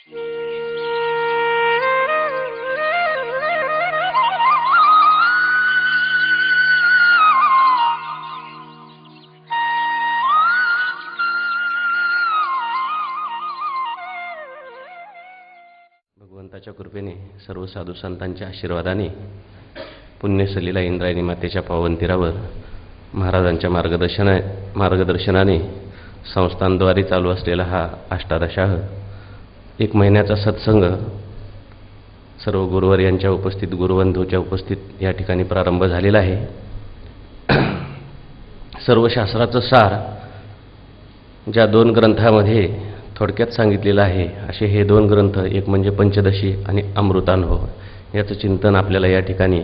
भगवंताच्या कृपेने सर्व साधू संतांच्या आशीर्वादाने पुण्यसलीला इंद्रायणी मातेच्या पावनतीरावर महाराजांच्या मार्गदर्शनाने संस्थांद्वारे चालू असलेला हा अष्टादशाह 1 महिन्याचा सत्संग सर्व गुरुवर्यांच्या उपस्थित गुरुबंधूच्या उपस्थित या ठिकाणी प्रारंभ झालेला आहे. सर्व शास्त्राचं सार ज्या 2 ग्रंथामध्ये थोडक्यात सांगितलेलं आहे असे हे 2 ग्रंथ, एक म्हणजे पंचदशी आणि अमृतानुभव, याचं चिंतन आपल्याला या ठिकाणी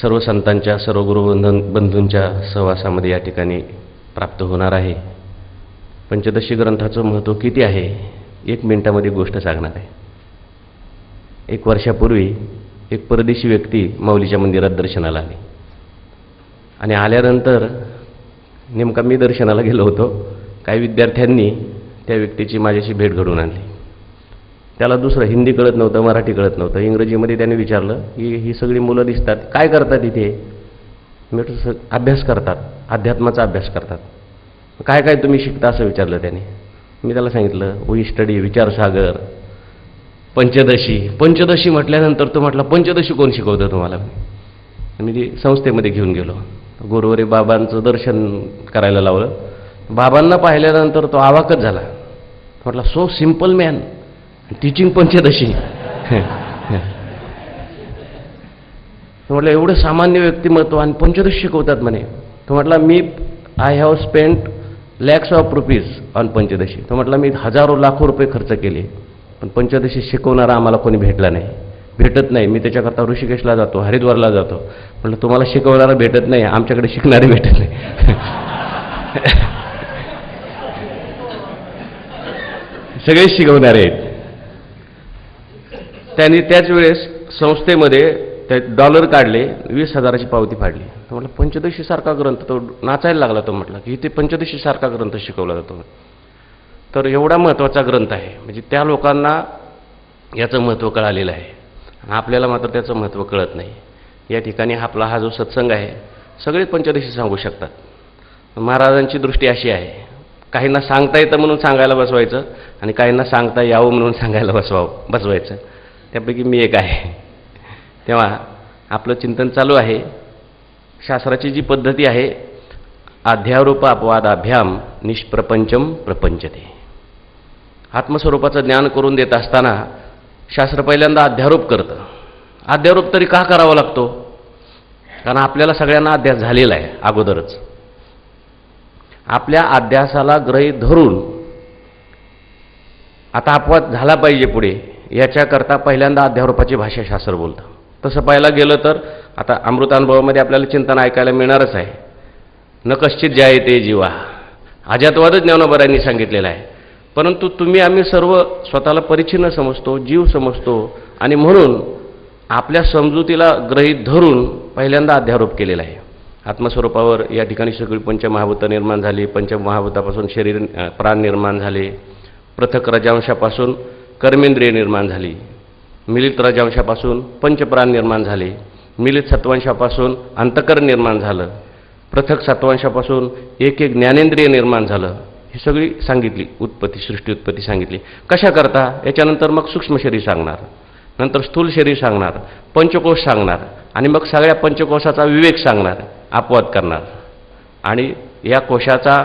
सर्व संतांच्या सर्व गुरुबंधूंच्या सहवासामध्ये या ठिकाणी प्राप्त होणार आहे. पंचदशी ग्रंथाचं महत्त्व किती आहे 1 मिनिटामध्ये गोष्ट सांगणार आहे. 1 वर्षापूर्वी एक परदेशी व्यक्ती माऊलीच्या मंदिरात दर्शनाला आली आणि आल्यानंतर नेमका मी दर्शनाला गेलो होतो. काही विद्यार्थ्यांनी त्या व्यक्तीची माझ्याशी भेट घडवून आणली. त्याला दुसरं हिंदी कळत नव्हतं, मराठी कळत नव्हतं. इंग्रजीमध्ये त्याने विचारलं की ही सगळी मुलं दिसतात, काय करतात इथे? मी म्हटलं अभ्यास करतात, अध्यात्माचा अभ्यास करतात. काय काय तुम्ही शिकता असं विचारलं त्याने. मी त्याला सांगितलं वी स्टडी विचारसागर पंचदशी म्हटल्यानंतर तो म्हटला पंचदशी कोण शिकवतं तुम्हाला? मी ती संस्थेमध्ये घेऊन गेलो. गुरुवारी बाबांचं दर्शन करायला लावलं. बाबांना पाहिल्यानंतर तो अवाकच झाला. म्हटला so simple man teaching Panchadashi. म्हटलं एवढं सामान्य व्यक्तिमत्व आणि पंचदशी शिकवतात म्हणे. तो म्हटला मी I have spent lakhs of rupees on Panchadashi. तो म्हटला मी हजारो लाखो रुपये खर्च केले, पण पंचदशी शिकवणारा आम्हाला कोणी भेटत नाही. मी त्याच्याकरता ऋषिकेशला जातो, हरिद्वारला जातो. म्हटलं तुम्हाला शिकवणारा भेटत नाही, आमच्याकडे शिकणारे भेटत नाही. सगळे शिकवणारे आहेत. त्यांनी त्याच वेळेस संस्थेमध्ये ते डॉलर काढले, 20,000ची पावती फाडली. तो म्हटलं पंचदशीसारखा ग्रंथ, तो नाचायला लागला. तो म्हटला की इथे पंचदशीसारखा ग्रंथ शिकवला जातो. तर एवढा महत्त्वाचा ग्रंथ आहे, म्हणजे त्या लोकांना याचं महत्त्व कळालेलं आहे, आपल्याला मात्र त्याचं महत्त्व कळत नाही. या ठिकाणी आपला हा जो सत्संग आहे सगळे पंचदशी सांगू शकतात. महाराजांची दृष्टी अशी आहे, काहींना सांगता येतं म्हणून सांगायला बसवायचं आणि काहींना सांगता यावं म्हणून सांगायला बसवायचं. त्यापैकी मी एक आहे. तेव्हा आपलं चिंतन चालू आहे. शास्त्राची जी पद्धती आहे अध्यारोप अपवादाभ्याम निष्प्रपंचम प्रपंचते. आत्मस्वरूपाचं ज्ञान करून देत असताना शास्त्र पहिल्यांदा अध्यारोप करतं. अध्यारोप तरी का करावा लागतो? कारण आपल्याला सगळ्यांना अध्यास झालेला आहे अगोदरच. आपल्या अध्यासाला गृहीत धरून आता अपवाद झाला पाहिजे पुढे, याच्याकरता पहिल्यांदा अध्यारोपाची भाषा शास्त्र बोलतं. तसं पाहायला गेलं तर आता अमृतानुभवामध्ये आपल्याला चिंतन ऐकायला मिळणारच आहे. न कश्चित जायते जीवा, अजातवादच ज्ञानोबरांनी सांगितलेला आहे. परंतु तुम्ही आम्ही सर्व स्वतःला परिच्छिन्न समजतो, जीव समजतो, आणि म्हणून आपल्या समजुतीला गृहीत धरून पहिल्यांदा अध्यारोप केलेला आहे. आत्मस्वरूपावर या ठिकाणी सगळी पंचमहाभूतं निर्माण झाली. पंचमहाभूतापासून शरीर प्राण निर्माण झाले. पृथक रजांशापासून कर्मेंद्रिय निर्माण झाली. मिलित रजांशापासून पंचप्राण निर्माण झाले. मिलित सत्वांशापासून अंतकरण निर्माण झालं. पृथक सत्वांशापासून एक ज्ञानेंद्रिय निर्माण झालं. ही सगळी सांगितली उत्पत्ती, सृष्टी उत्पत्ती सांगितली. कशा करता? याच्यानंतर मग सूक्ष्म शरीर सांगणार, नंतर स्थूल शरीर सांगणार, पंचकोश सांगणार, आणि मग सगळ्या पंचकोशाचा विवेक सांगणार, अपवाद करणार. आणि या कोशाचा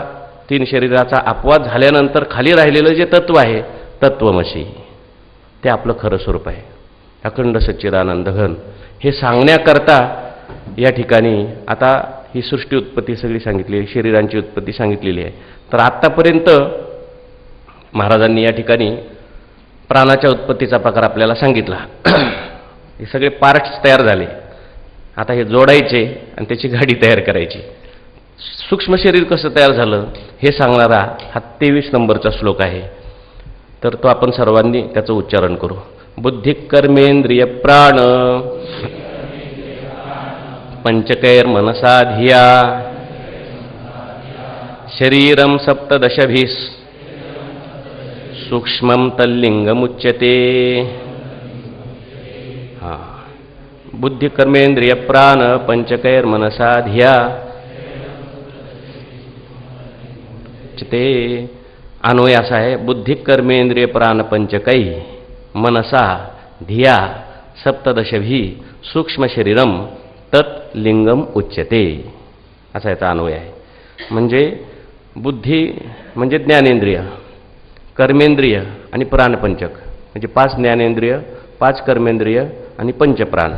3 शरीराचा अपवाद झाल्यानंतर खाली राहिलेलं जे तत्व आहे तत्वमसी, ते आपलं खरं स्वरूप आहे, अखंड सच्चिदानंद घन. हे सांगण्याकरता या ठिकाणी आता ही सृष्टी उत्पत्ती सगळी सांगितली, शरीरांची उत्पत्ती सांगितलेली आहे. तर आत्तापर्यंत महाराजांनी या ठिकाणी प्राणाच्या उत्पत्तीचा प्रकार आपल्याला सांगितला. हे सगळे पार्ट्स तयार झाले. आता हे जोडायचे आणि त्याची गाडी तयार करायची. सूक्ष्म शरीर कसं तयार झालं हे सांगणारा हा 23 नंबरचा श्लोक आहे. तर तो आपण सर्वांनी त्याचं उच्चारण करू. बुद्धी कर्मेंद्रिय प्राण पंचकैर मनसा धिया शरीरम सप्तदशभिः सूक्ष्मं तल्लिंगमुच्यते। हा, बुद्धी कर्मेंद्रिय प्राण पंचकैर्मनसा धिया चिते। अन्वय असा आहे, बुद्धी कर्मेंद्रिय प्राण पंचकै मनसा धिया सप्तदशभी सूक्ष्म शरीरम तत् लिंगम उच्यते, असा याचा अन्वय आहे. म्हणजे बुद्धी म्हणजे ज्ञानेंद्रिय, कर्मेंद्रिय आणि प्राणपंचक, म्हणजे 5 ज्ञानेंद्रिय, 5 कर्मेंद्रिय आणि पंचप्राण.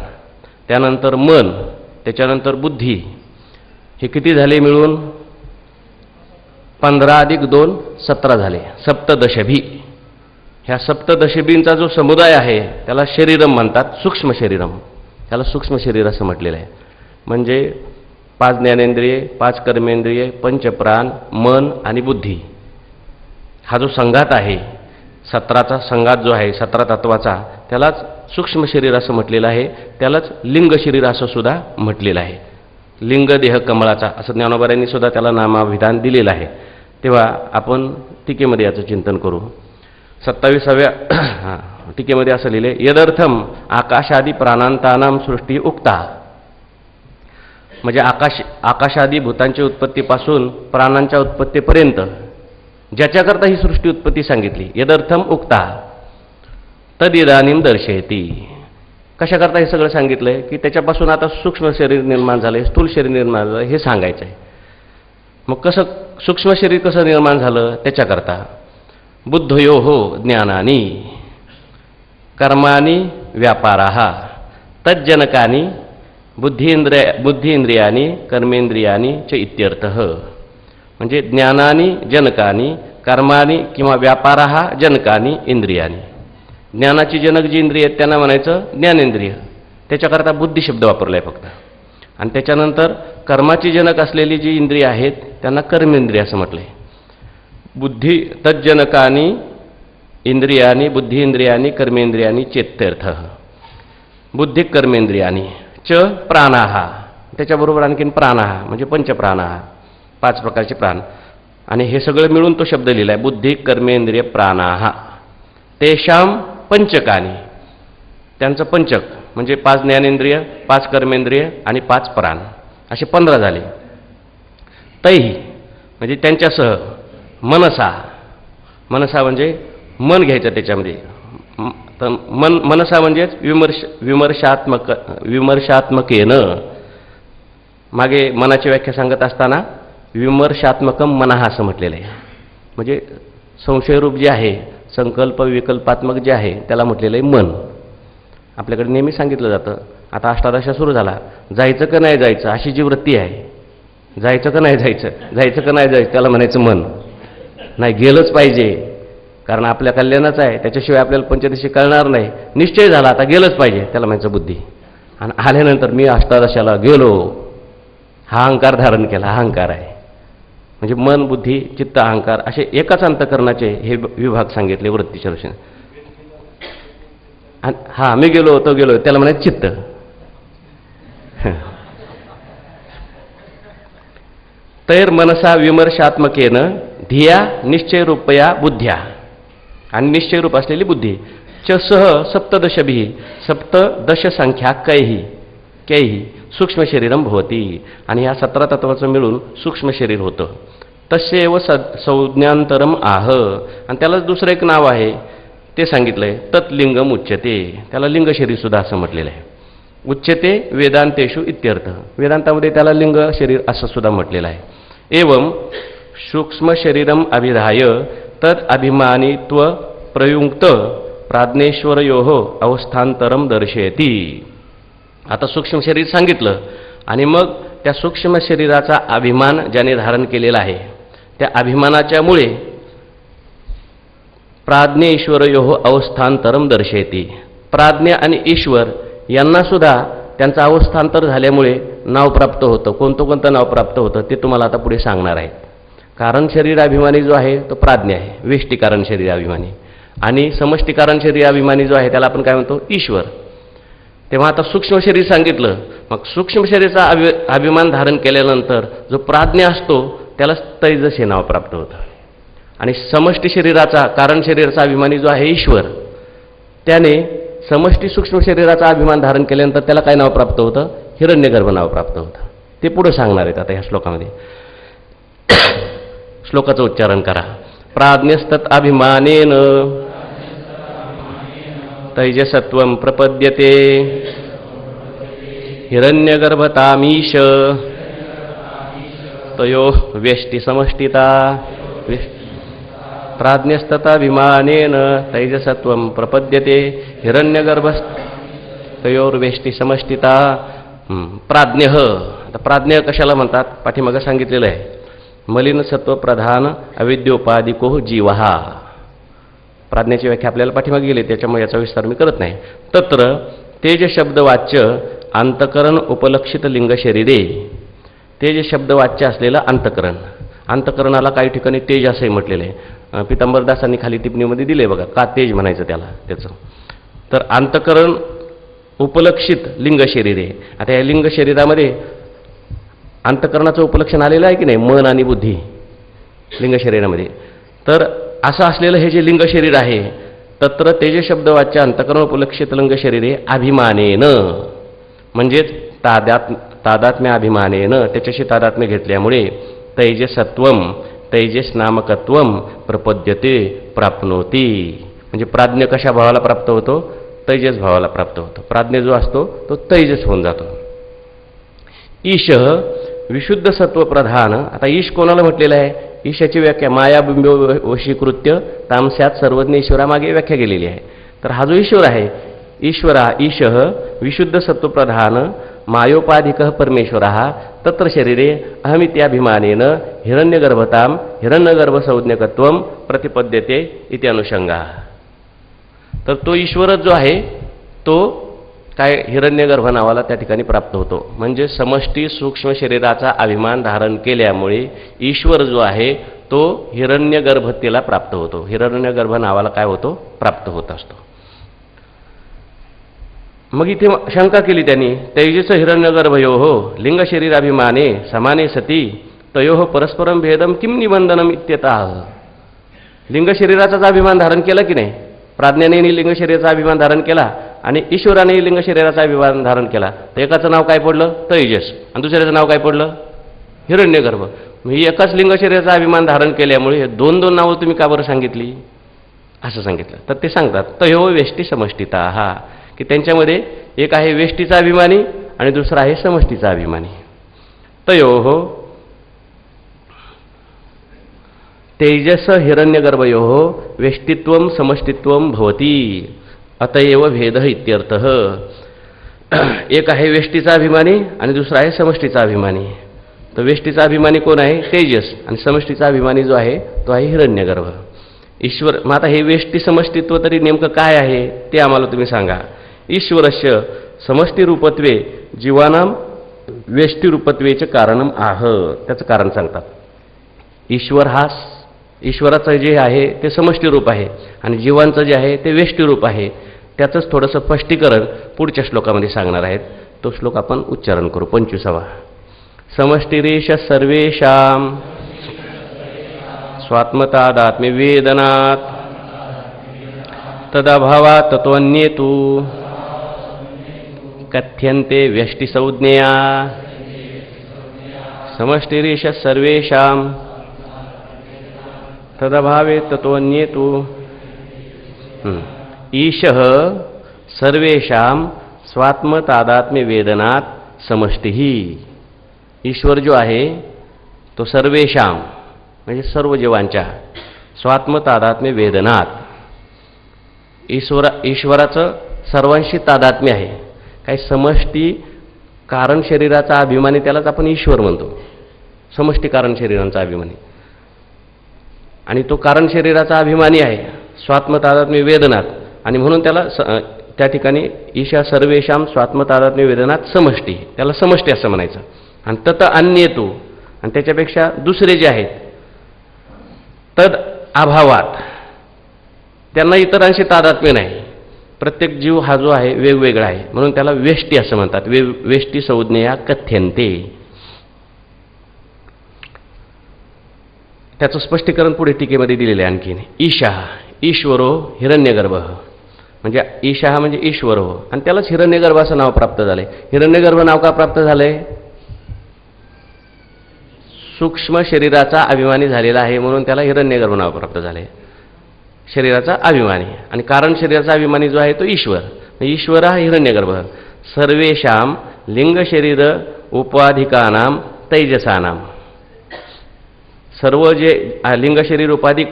त्यानंतर मन, त्याच्यानंतर बुद्धी. हे किती झाले मिळून? 15 अधिक 2 17 झाले, सप्तदशभी. ह्या सप्तदशभींचा जो समुदाय आहे त्याला शरीरम म्हणतात, सूक्ष्म शरीरम. त्याला सूक्ष्म शरीर असं म्हटलेलं आहे. म्हणजे 5 ज्ञानेंद्रिये, 5 कर्मेंद्रिये, पंचप्राण, मन आणि बुद्धी, हा जो संघात आहे, 17चा संघात जो आहे, 17 तत्वाचा, त्यालाच सूक्ष्म शरीर असं म्हटलेलं आहे. त्यालाच लिंग शरीर असं सुद्धा म्हटलेलं आहे. लिंग देह कमळाचा असं ज्ञानोबांनी सुद्धा त्याला नामाविधान दिलेलं आहे. तेव्हा आपण टीकेमध्ये याचं चिंतन करू. 27व्या टीकेमध्ये असं लिहिले, यदर्थम आकाशादी प्राणांतानाम सृष्टी उक्ता. म्हणजे आकाशादी भूतांच्या उत्पत्तीपासून प्राणांच्या उत्पत्तीपर्यंत ज्याच्याकरता ही सृष्टी उत्पत्ती सांगितली, यदर्थम उक्ता तदिदानीम दर्शयती. कशाकरता हे सगळं सांगितलंय? की त्याच्यापासून आता सूक्ष्म शरीर निर्माण झालंय, स्थूल शरीर निर्माण झालं, हे सांगायचं आहे. मग कसं सूक्ष्म शरीर कसं निर्माण झालं? त्याच्याकरता बुद्धयो हो ज्ञानानी कर्माणी व्यापाराः तज्जनकानी बुद्धींद्रियानी कर्मेंद्रियानी च इत्यर्थः. म्हणजे ज्ञानानी जनकानी कर्माणी किंवा व्यापाराः जनकानी इंद्रियानी. ज्ञानाची जनक जी इंद्रिय आहेत त्यांना म्हणायचं ज्ञानेंद्रिय, त्याच्याकरता बुद्धी शब्द वापरलाय फक्त. आणि त्याच्यानंतर कर्माची जनक असलेली जी इंद्रिय आहेत त्यांना कर्मेंद्रिय असं म्हटलंय. बुद्धी तज्जनकानी इंद्रियानी बुद्धींद्रियानी कर्मेंद्रियानी चेत्यर्थः. बुद्धी कर्मेंद्रियानी च प्राणाः, त्याच्याबरोबर आणखीन प्राणाः म्हणजे पंचप्राणाः, 5 प्रकारचे प्राण. आणि हे सगळं मिळून तो शब्द लिहिलाय, बुद्धी कर्मेंद्रिय प्राणाः. तेषाम पंचकानी, त्यांचं पंचक म्हणजे 5 ज्ञानेंद्रिय, 5 कर्मेंद्रिय आणि 5 प्राण, असे 15 झाले. तैही म्हणजे त्यांच्यासह मनसा. मनसा म्हणजे मन घ्यायचं त्याच्यामध्ये. तर मनसा म्हणजेच विमर्शात्मकेनं. मागे मनाची व्याख्या सांगत असताना विमर्शात्मकम मनः असं म्हटलेलं आहे. म्हणजे संशयरूप जे आहे, संकल्प विकल्पात्मक जे आहे, त्याला म्हटलेलं आहे मन. आपल्याकडे नेहमी सांगितलं जातं, आता अष्टादशा सुरू झाला, जायचं का नाही जायचं अशी जी वृत्ती आहे, जायचं का नाही जायचं, जायचं का नाही जायचं, त्याला म्हणायचं मन. नाही, गेलंच पाहिजे, कारण आपल्या कल्याणच आहे, त्याच्याशिवाय आपल्याला पंचदशी कळणार नाही. निश्चय झाला आता गेलंच पाहिजे, त्याला म्हणायचं बुद्धी. आणि आल्यानंतर मी अष्टादशाला गेलो, हा अहंकार धारण केला, अहंकार आहे. म्हणजे मन, बुद्धी, चित्त, अहंकार असे एकाच अंतःकरणाचे हे विभाग सांगितले वृत्तीच्या दृष्टीने. हा मी गेलो तो गेलो, त्याला म्हणायचं चित्त. तैर मनसा विमर्शात्मकेनं धिया निश्चयरूपया बुद्ध्या. आणि निश्चयरूप असलेली बुद्धी च सह सप्तदशभी सप्तदश संख्या कैही सूक्ष्म शरीरम भवती. आणि ह्या 17 तत्वाचं मिळून सूक्ष्म शरीर होतं. तस्यैव संज्ञांतरम आह. आणि त्यालाच दुसरं एक नाव आहे ते सांगितलंय, तत्लिंगम उच्यते. त्याला लिंग शरीर सुद्धा असं म्हटलेलं आहे. उच्यते वेदांतेषु इत्यर्थ. वेदांतामध्ये त्याला लिंग शरीर असं सुद्धा म्हटलेलं आहे. एवं सूक्ष्म शरीरम अभिधाय तद अभिमानित्व प्रयुक्त प्राज्ञेश्वरयोः अवस्थांतरम दर्शयती. आता सूक्ष्म शरीर सांगितलं आणि मग त्या सूक्ष्म शरीराचा अभिमान ज्याने धारण केलेला आहे, त्या अभिमानाच्यामुळे प्राज्ञ ईश्वरयोः अवस्थांतरम दर्शयती. प्राज्ञ आणि ईश्वर यांना सुद्धा त्यांचं अवस्थांतर झाल्यामुळे नाव प्राप्त होतं. कोणतं नाव प्राप्त होतं ते तुम्हाला आता पुढे सांगणार आहेत. कारण शरीराभिमानी जो आहे तो प्राज्ञ आहे, वेष्टीकारण शरीराभिमानी. आणि समष्टीकारण शरीराभिमानी जो आहे त्याला आपण काय म्हणतो, ईश्वर. तेव्हा आता सूक्ष्म शरीर सांगितलं, मग सूक्ष्म शरीराचा अभिमान धारण केल्यानंतर जो प्राज्ञ असतो त्याला तैजस हे नाव प्राप्त होतं. आणि समष्टी शरीराचा, कारण शरीराचा अभिमानी जो आहे ईश्वर, त्याने समष्टी सूक्ष्म शरीराचा अभिमान धारण केल्यानंतर त्याला काय नाव प्राप्त होतं? हिरण्यगर्भ नाव प्राप्त होतं. ते पुढे सांगणार आहेत आता ह्या श्लोकामध्ये. श्लोकाचं उच्चारण करा. प्राज्ञस्तत अभिमानेन तैजसत्वं प्रपद्यते हिरण्यगर्भतामीश तयो वेष्टि समष्टिता. प्राज्ञस्तताभिमानेन तैजसत्वं प्रपद्यते हिरण्यगर्भ तयोर्वेष्टि समष्टिता. प्राज्ञ. आता प्राज्ञ कशाला म्हणतात? पाठीमागं सांगितलेलं आहे. मलिन सत्व प्रधान अविद्योपादिको जीवहा. प्राज्ञाची व्याख्या आपल्याला पाठीमागे गेली, त्याच्यामुळे याचा विस्तार मी करत नाही. तत्र तेज शब्दवाच्य अंतकरण उपलक्षित लिंग शरीरे. तेज शब्दवाच्य असलेलं अंतकरण. अंतकरणाला काही ठिकाणी तेज असंही म्हटलेलं आहे. पितांबरदासांनी खाली टिप्पणीमध्ये दिले बघा, का तेज म्हणायचं त्याला त्याचं. तर अंतकरण उपलक्षित लिंग शरीरे. आता या लिंग शरीरामध्ये अंतकरणाचं उपलक्षण आलेलं आहे की नाही? मन आणि बुद्धी लिंग शरीरामध्ये. तर असं असलेलं हे जे लिंग शरीर आहे, तत्र तेज शब्दवाच्य अंतकरण उपलक्षित लिंग शरीरे अभिमानेन, म्हणजेच तादात्म्य अभिमानेन, त्याच्याशी तादात्म्य घेतल्यामुळे तैजसत्वम तैजस नामकत्वम प्रपद्यते प्राप्नोती. म्हणजे प्राज्ञ कशा भावाला प्राप्त होतो? तैजस भावाला प्राप्त होतो. प्राज्ञ जो असतो तो तैजस होऊन जातो. ईश विशुद्ध सत्व प्रधान. आता ईश कोणाला म्हटलेलं आहे? ईशाची व्याख्या मायाबिंब वशीकृत्य तामस्यात सर्वज्ञ ईश्वरामागे व्याख्या गेलेली आहे. तर हा जो ईश्वर आहे, ईश्वरा ईश विशुद्ध सत्व प्रधान मायोपाधिक परमेश्वर तत्र शरीरे अहमित्याभिमानेन हिरण्यगर्भताम हिरण्यगर्भसंज्ञकत्वं प्रतिपद्यते इति अनुषंगा. तर तो ईश्वरच जो आहे तो काय हिरण्यगर्भ नावाला त्या ठिकाणी प्राप्त होतो. म्हणजे समष्टी सूक्ष्म शरीराचा अभिमान धारण केल्यामुळे ईश्वर जो आहे तो हिरण्यगर्भतेला प्राप्त होतो. हिरण्यगर्भ नावाला काय होतो? प्राप्त होत असतो. मग इथे शंका केली त्यांनी. तैजस हिरण्यगर्भयोः लिंग शरीराभिमाने समाने सती तयोः परस्परम भेदम किम निबंधनम इत्यतः. लिंग शरीराचाच अभिमान धारण केला की नाही? प्राज्ञाने लिंग शरीराचा अभिमान धारण केला आणि ईश्वराने लिंग शरीराचा अभिमान धारण केला. तर एकाचं नाव काय पडलं? तैजस. आणि दुसऱ्याचं नाव काय पडलं? हिरण्यगर्भ. ही एकाच लिंग शरीराचा अभिमान धारण केल्यामुळे दोन दोन नावं तुम्ही का बरं सांगितली? असं सांगितलं. तर ते सांगतात तयो वेष्टी समष्टिता हा, की त्यांच्यामध्ये एक आहे वेष्टीचा अभिमानी आणि दुसरा आहे समष्टीचा अभिमानी. तयोः तेजस हिरण्यगर्भयोः वेष्टित्वं समष्टित्वं भवति अतएव भेद इत्यर्थः. एक आहे वेष्टीचा अभिमानी आणि दुसरा आहे समष्टीचा अभिमानी. तर वेष्टीचा अभिमानी कोण आहे? तेजस. आणि समष्टीचा अभिमानी जो आहे तो आहे हिरण्यगर्भ. ईश्वर. मग आता हे वेष्टी समष्टित्व तरी नेमकं काय आहे ते आम्हाला तुम्ही सांगा. ईश्वरस्य समष्टिरूपत्वे जीवानां वेष्टिरूपत्वेचे कारणम आह. त्याचं कारण सांगतात. ईश्वराचं जे आहे ते समष्टी रूप आहे आणि जीवांचं जे आहे ते वेष्टी रूप आहे. त्याचंच थोडंसं स्पष्टीकरण पुढच्या श्लोकामध्ये सांगणार आहेत. तो श्लोक आपण उच्चारण करू. 25वा. समष्टिरेष सर्वेषां स्वात्मतादात्म्य वेदनात् तदभावात् ततोऽन्येतु कथ्यन्ते व्यष्टिसंज्ञया. समष्टिरेष सर्वेषां तदभावे ततोऽन्येतु. ईशः सर्वेषां स्वात्मतादात्म्य वेदनात् समष्टिः. ईश्वर जो आहे तो सर्वेषां म्हणजे सर्व जीवांच्या स्वात्मतादात्म्य वेदनात. ईश्वराचं सर्वांशी तादात्म्य आहे. काही समष्टी कारण शरीराचा अभिमानी त्यालाच आपण ईश्वर म्हणतो. समष्टी कारण शरीरांचा अभिमानी आणि तो कारण शरीराचा अभिमानी आहे स्वात्मतादात्म्य वेदनात. आणि म्हणून त्याला त्या ठिकाणी ईशा सर्वेषां स्वात्मतादात्म्य वेदनात समष्टी, त्याला समष्टी असं म्हणायचं. आणि तत अन्येतु, आणि त्याच्यापेक्षा दुसरे जे आहेत तद अभावात, त्यांना इतरांशी तादात्म्य नाही. प्रत्येक जीव हा जो आहे वेगवेगळा आहे म्हणून त्याला वेष्टी असं म्हणतात. वेष्टी संज्ञया कथ्यन्ते. त्याचं स्पष्टीकरण पुढे टीकेमध्ये दिलेलं आहे आणखीन. ईशा ईश्वरो हिरण्यगर्भ, म्हणजे ईशा म्हणजे ईश्वर हो, आणि त्यालाच हिरण्यगर्भ असं नाव प्राप्त झालंय. हिरण्यगर्भ नाव का प्राप्त झालंय? सूक्ष्म शरीराचा अभिमानी झालेला आहे म्हणून त्याला हिरण्यगर्भ नाव प्राप्त झाले, शरीराचा अभिमानी. आणि कारण शरीराचा अभिमानी जो आहे तो ईश्वर, ईश्वर हा हिरण्यगर्भ. सर्वेषाम लिंग शरीर उपाधिकानाम तैजसानाम, सर्व जे लिंग शरीर उपाधिक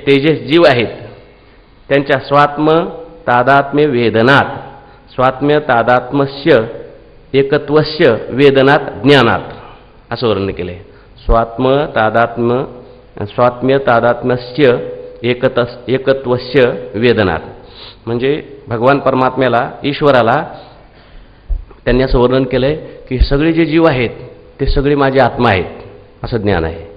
तेजस जीव आहेत त्यांच्या स्वात्म तादात्म्य वेदनात, स्वात्म्य तादात्म्य एकत्वस्य वेदनात ज्ञानात असं वर्णन केलं आहे. स्वात्म्य तादात्म्यस्य एकत्वस्य वेदनात, म्हणजे भगवान परमात्म्याला ईश्वराला त्यांनी असं वर्णन केलं आहे की सगळे जे जीव आहेत ते सगळे माझे आत्मा आहेत असं ज्ञान आहे.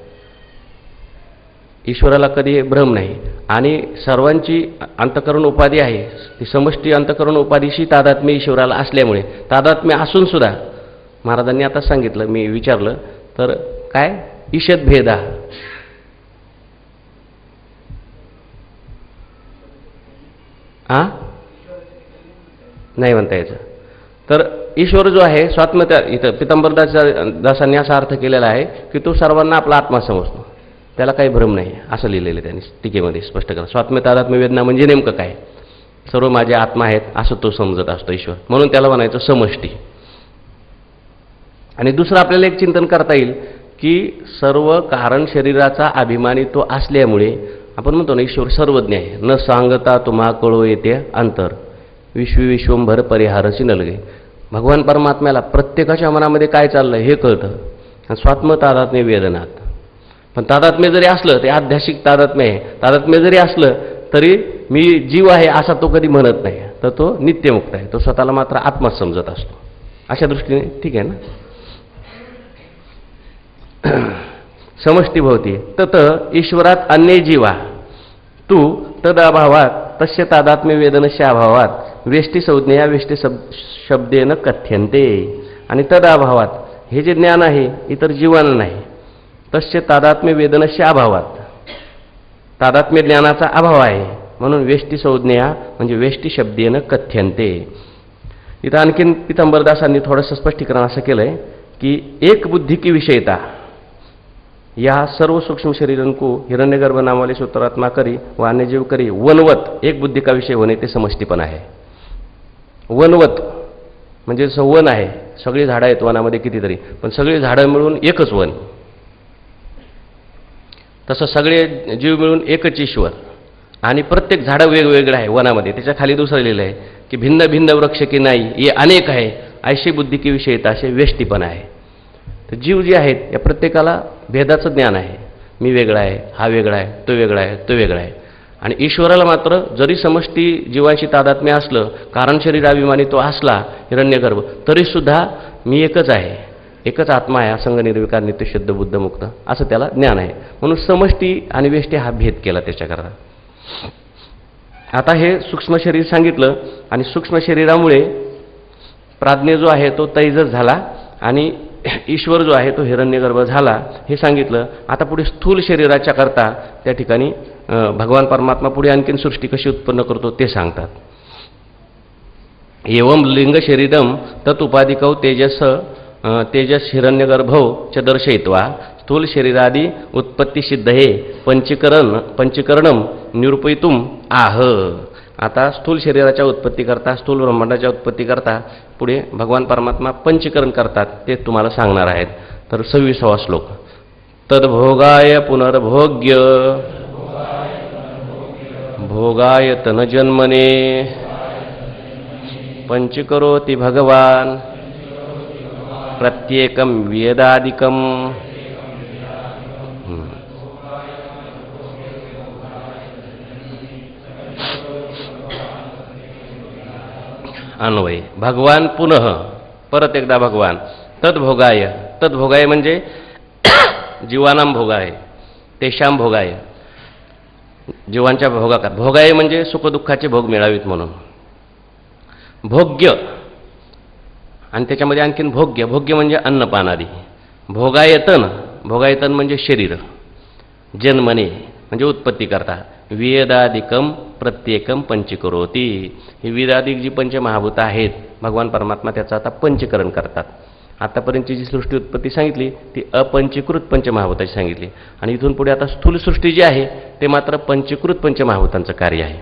ईश्वराला कधी भ्रम नाही. आणि सर्वांची अंतःकरण उपाधी आहे, ती समष्टी अंतःकरण उपाधीशी तादात्म्य ईश्वराला असल्यामुळे, तादात्म्य असून सुद्धा महाराजांनी आता सांगितलं, मी विचारलं तर काय ईशद भेदा, नाही म्हणता यायचं. तर ईश्वर जो आहे स्वात्मत्या, इथं पितांबरदासांनी असा अर्थ केलेला आहे की तो सर्वांना आपला आत्मा समजतो, त्याला काही भ्रम नाही असं लिहिलेलं त्यांनी टीकेमध्ये स्पष्ट करा. स्वात्म्य तादात्म्य वेदना म्हणजे नेमकं काय? सर्व माझे आत्मा आहेत असं तो समजत असतो ईश्वर, म्हणून त्याला म्हणायचं समष्टी. आणि दुसरं आपल्याला एक चिंतन करता येईल की सर्व कारण शरीराचा अभिमानी तो असल्यामुळे आपण म्हणतो ना ईश्वर सर्वज्ञ आहे. न सांगता तुम्हा कळो येते अंतर, विश्वंभर परिहारची नलगे. भगवान परमात्म्याला प्रत्येकाच्या मनामध्ये काय चाललं हे कळतं. स्वात्म तादात्म्य वेदनात, पण तादात्म्य जरी असलं ते आध्यात्मिक तादात्म्य आहे. तादात्म्य जरी असलं तरी मी जीव आहे असा तो कधी म्हणत नाही, तर तो नित्यमुक्त आहे, तो स्वतःला मात्र आत्माच समजत असतो. अशा दृष्टीने ठीक आहे ना. समष्टीभवती तत ईश्वरात अन्ये जीवा तू तदअभावात तस्य तादात्म्य वेदनस्य अभावात वेष्टी संज्ञया वेष्टी शब्देन कथ्यन्ते. आणि तदअभावात हे जे ज्ञान आहे इतर जीवांना नाही, तस्य तादात्म्य वेदनस्य अभावात, तादात्म्य ज्ञानाचा अभाव आहे म्हणून वेष्टी संज्ञया म्हणजे वेष्टी शब्देन कथ्यन्ते. इथं आणखीन पितांबरदासांनी थोडंसं स्पष्टीकरण असं केलंय की एक बुद्धी की विषयता या सर्व सूक्ष्म शरीरन को हिरण्यगर्भ नामवाले सूत्रात्मा करी व अन्य जीव करी वनवत एक बुद्धी का विषय होणे ते समष्टीपण आहे. वनवत म्हणजे जसं वन आहे, सगळी झाडं आहेत वनामध्ये कितीतरी, पण सगळी झाडं मिळून एकच वन, तसं सगळे जीव मिळून एकच ईश्वर. आणि प्रत्येक झाडं वेगवेगळं आहे वनामध्ये, त्याच्या खाली दुसरं लिहिलं आहे की भिन्न भिन्न वृक्ष की नाही हे अनेक आहे, ऐशी बुद्धी की विषयता असे वेष्टीपण आहे. तर जीव जे आहेत या प्रत्येकाला भेदाचं ज्ञान आहे, मी वेगळा आहे, हा वेगळा आहे, तो वेगळा आहे, तो वेगळा आहे. आणि ईश्वराला मात्र जरी समष्टी जीवांशी तादात्म्य असलं, कारण शरीर अभिमानी तो असला हिरण्यगर्भ, तरीसुद्धा मी एकच आहे, एकच आत्मा आहे, असंग निर्विकार नित्य शुद्ध बुद्ध मुक्त असं त्याला ज्ञान आहे. म्हणून समष्टी आणि वेष्टी हा भेद केला त्याच्याकरता. आता हे सूक्ष्म शरीर सांगितलं आणि सूक्ष्म शरीरामुळे प्राज्ञ जो आहे तो तैजस झाला आणि ईश्वर जो आहे तो हिरण्यगर्भ झाला हे सांगितलं. आता पुढे स्थूल शरीराच्या करता त्या ठिकाणी भगवान परमात्मा पुढे आणखीन सृष्टी कशी उत्पन्न करतो ते सांगतात. एवं लिंग शरीरम तत् उपाधिकौ तेजस हिरण्यगर्भौ च दर्शयित्वा स्थूल शरीरादी उत्पत्ती सिद्ध हे पंचीकरणम निरूपयितुम आह. आता स्थूल शरीराच्या उत्पत्ती करता, स्थूल ब्रह्मांडाच्या उत्पत्ती करता पुढे भगवान परमात्मा पंचीकरण करतात ते तुम्हाला सांगणार आहेत. तर 26वा श्लोक. तद्भोगाय पुनर्भोग्य भोगाय तनजन्मने पंचीकरोति भगवान प्रत्येकम वेदादिकम. अन्वय भगवान पुनः परत एकदा भगवान तद्भोगाय, तद्भोगाय म्हणजे जीवानाम भोगाय तेषाम भोगाय, जीवांच्या भोगाकार. भोगाय म्हणजे सुखदुःखाचे भोग मिळावेत म्हणून. भोग्य आणि त्याच्यामध्ये आणखीन भोग्य, भोग्य म्हणजे अन्नपानादी. भोगायतन, भोगायतन म्हणजे शरीर. जन्मने म्हणजे उत्पत्ती करता, वेदादिकम प्रत्येकम पंचीकरोती. ही वेदादिक जी पंचमहाभूतं आहेत भगवान परमात्मा त्याचं आता पंचीकरण करतात. आतापर्यंतची जी सृष्टी उत्पत्ती सांगितली ती अपंचीकृत पंचमहाभूताची सांगितली, आणि इथून पुढे आता स्थूल सृष्टी जी आहे ते मात्र पंचीकृत पंचमहाभूतांचं कार्य आहे.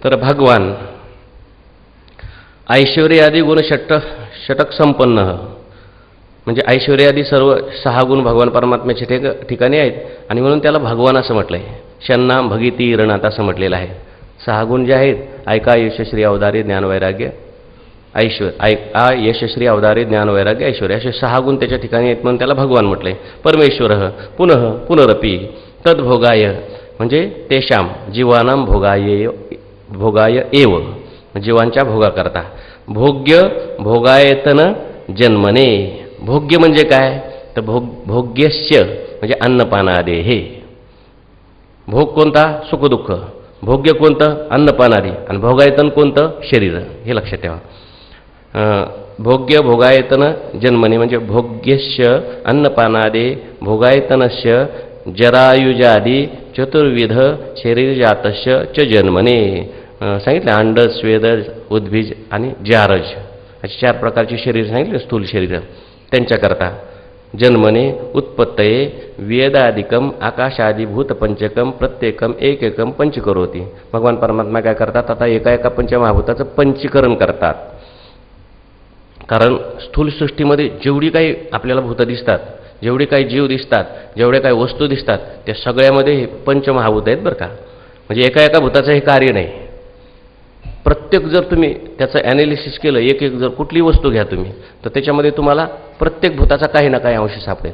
तर भगवान ऐश्वर्यादी गुण षटक संपन्न, म्हणजे ऐश्वर्यादी सर्व 6 गुण भगवान परमात्म्याच्या ठिकाणी आहेत, आणि म्हणून त्याला भगवान असं म्हटलंय. षण्णाम भगिती रणत असं म्हटलेलं आहे. 6 गुण जे आहेत, ऐका यशश्री अवधारी ज्ञानवैराग्य ऐका यशश्री अवधारी ज्ञानवैराग्य ऐश्वर्य, असे 6 गुण त्याच्या ठिकाणी आहेत म्हणून त्याला भगवान म्हटलंय. परमेश्वर पुनः पुनरपी तद्भोगाय, म्हणजे तेषाम जीवानां भोगाय एव, जीवांच्या भोगाकरता. भोग्य भोगायतन जन्मने, भोग्य म्हणजे काय तर भोग्यस्य म्हणजे अन्नपानादे. हे भोग कोणता सुखदुःख, भोग्य कोणतं अन्नपानादी, आणि भोगायतन कोणतं शरीर, हे लक्षात ठेवा. भोग्य भोगायतन जन्मने म्हणजे भोग्यस्य अन्नपानादे भोगायतनस्य जरायुजादी चतुर्विध शरीरजातस्य च जन्मने. सांगितलं अंड स्वेद उद्भिज आणि जारज अशी 4 प्रकारची शरीर सांगितले, स्थूल शरीर. त्यांच्याकरता जन्मने उत्पत्तये वेदादिकम आकाशादिभूत पंचकम प्रत्येकम एकम पंचीकरोती. भगवान परमात्मा काय करतात आता एका एका पंचमहाभूताचं पंचीकरण करतात. कारण स्थूल सृष्टीमध्ये जेवढी काही आपल्याला भूतं दिसतात, जेवढे काही जीव दिसतात, जेवढे काही वस्तू दिसतात, त्या सगळ्यामध्ये हे पंचमहाभूत आहेत बरं का. म्हणजे एका एका भूताचं हे कार्य नाही. प्रत्येक जर तुम्ही त्याचं ॲनालिसिस केलं, एक एक जर कुठली वस्तू घ्या तुम्ही, तर त्याच्यामध्ये तुम्हाला प्रत्येक भूताचा काही ना काही अंश सापडेल.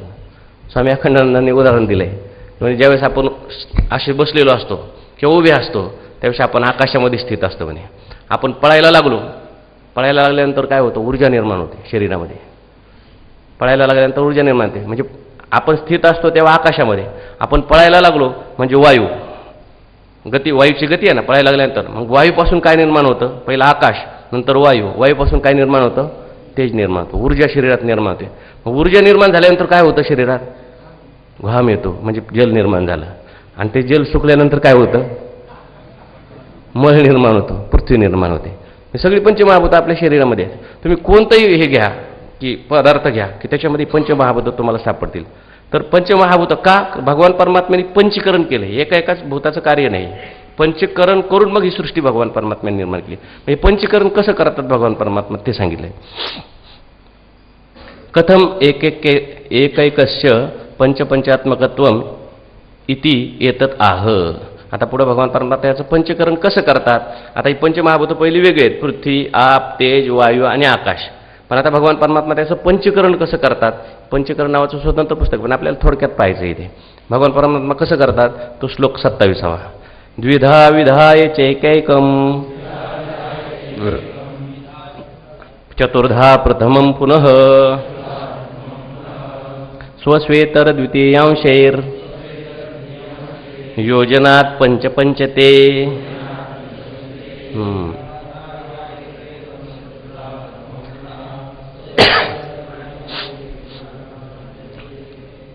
स्वामी अखंडानंदांनी उदाहरण दिलं आहे. म्हणजे ज्यावेळेस आपण असे बसलेलो असतो किंवा उभे असतो त्यावेळेस आपण आकाशामध्ये स्थित असतो. म्हणे आपण पळायला लागल्यानंतर काय होतं, ऊर्जा निर्माण होते शरीरामध्ये. पळायला लागल्यानंतर ऊर्जा निर्माण होते, म्हणजे आपण स्थित असतो तेव्हा आकाशामध्ये. आपण पळायला लागलो म्हणजे वायू गती, वायूची गती आहे ना पळायला लागल्यानंतर. मग वायूपासून काय निर्माण होतं, पहिला आकाश नंतर वायू, वायूपासून काय निर्माण होतं, तेज निर्माण होतं, ऊर्जा शरीरात निर्माण होते. मग ऊर्जा निर्माण झाल्यानंतर काय होतं शरीरात, घाम येतो म्हणजे जल निर्माण झालं, आणि ते जल सुकल्यानंतर काय होतं, मळ निर्माण होतो, पृथ्वी निर्माण होते. हे सगळी पंचमहाभूतं आपल्या शरीरामध्ये आहेत. तुम्ही कोणतंही हे घ्या की पदार्थ घ्या की त्याच्यामध्ये पंचमहाभूतं तुम्हाला सापडतील. तर पंचमहाभूतं का भगवान परमात्म्याने पंचीकरण केलं, एका एकाच भूताचं कार्य नाही. पंचीकरण करून मग ही सृष्टी भगवान परमात्म्याने निर्माण केली. म्हणजे पंचीकरण कसं करतात भगवान परमात्मा ते सांगितलंय. कथम एकैकस्य पंचपंचात्मकत्वम इति एतत् आह. आता पुढे भगवान परमात्मा याचं पंचीकरण कसं करतात. आता ही पंचमहाभूतं पहिली वेगळी आहेत, पृथ्वी आप तेज वायू आणि आकाश. पण आता भगवान परमात्मा त्याचं पंचीकरण कसं करतात. पंचीकरण नावाचं स्वतंत्र पुस्तक पण आपल्याला थोडक्यात पाहायचं इथे. भगवान परमात्मा कसं करतात तो श्लोक 27. द्विधा विधाय चैकैकम चतुर्धा प्रथमं पुनः स्वस्वेतर द्वितीयांशैर योजनात पंचपंचते.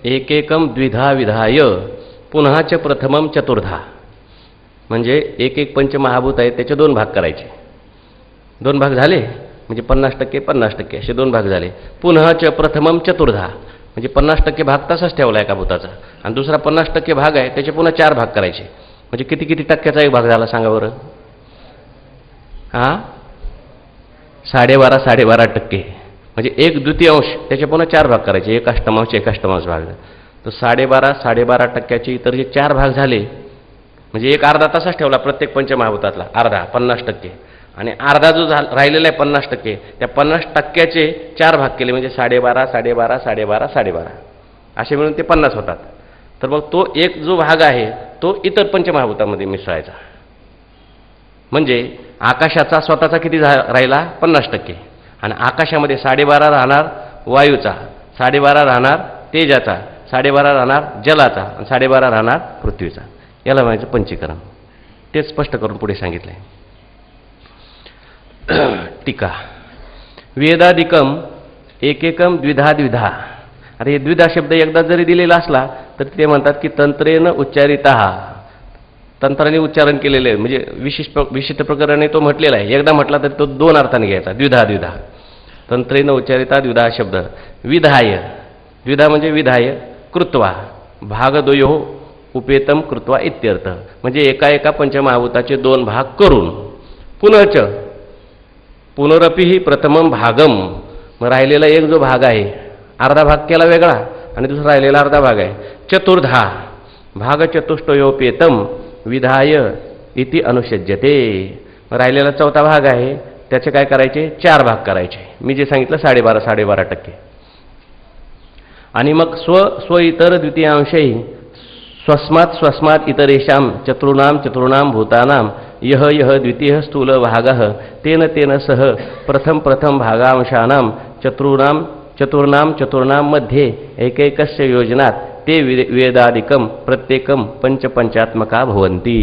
एकेकम द्विधा विधाय पुन्हा च प्रथमम चतुर्धा. म्हणजे एक एक पंचमहाभूत आहेत त्याचे 2 भाग करायचे. 2 भाग झाले म्हणजे 50% 50% असे 2 भाग झाले. पुन्हा च प्रथमम चतुर्धा म्हणजे 50% भाग तसाच ठेवला एका भूताचा, आणि दुसरा 50% भाग आहे त्याचे पुन्हा 4 भाग करायचे. म्हणजे किती किती टक्क्याचा एक भाग झाला सांगा बरं. 12.5% म्हणजे 1/2 त्याचे पुन्हा 4 भाग करायचे, 1/8 भाग. तर 12.5% इतर जे 4 भाग झाले म्हणजे एक अर्धा तासच ठेवला प्रत्येक पंचमहाभूतातला, अर्धा 50%, आणि अर्धा जो राहिलेला आहे 50%, त्या 50%चे 4 भाग केले म्हणजे 12.5 असे मिळून ते 50 होतात. तर मग तो एक जो भाग आहे तो इतर पंचमहाभूतामध्ये मिसळायचा. म्हणजे आकाशाचा स्वतःचा किती राहिला 50%, आणि आकाशामध्ये 12.5 राहणार वायूचा, 12.5 राहणार तेजाचा, 12.5 राहणार जलाचा, आणि 12.5 राहणार पृथ्वीचा. याला म्हणायचं पंचीकरण. ते स्पष्ट करून पुढे सांगितलंय. टीका वेदादिकम एकेकम द्विधा द्विधा. आता हे द्विधा शब्द एकदा जरी दिलेला असला तर ते म्हणतात की तंत्रेनं उच्चारिता, तंत्राने उच्चारण केलेले आहे, म्हणजे विशिष्ट प्रकाराने तो म्हटलेला आहे. एकदा म्हटला तर तो दोन अर्थाने घ्यायचा, द्विधा. तंत्रेनं उच्चारिता द्विधा हा शब्द. विधाय, द्विधा म्हणजे विधाय कृत्वा, भागद्वयो उपेतम कृत्वा इत्यर्थ, म्हणजे एका पंचमहाभूताचे दोन भाग करून. पुनश्च पुनरपि प्रथमम भागम, मग राहिलेला एक जो भाग आहे, अर्धा भाग केला वेगळा आणि दुसरा राहिलेला अर्धा भाग आहे. चतुर्धा भाग चतुष्टयोपेतम विधाय इति अनुषज्यते, राहिलेला चौथा भाग आहे त्याचे काय करायचे, 4 भाग करायचे. मी जे सांगितलं 12.5% आणि मग स्व इतर द्वितीयांशही स्वस्मात् इतरेषां चतुर्णां भूतानां यह द्वितीय स्थूल भागः तेन सह प्रथम भागांशानां चतुर्णां मध्ये एकैकस्य योजनात ते वेदादिकं प्रत्येकं पंचात्मका भवन्ति.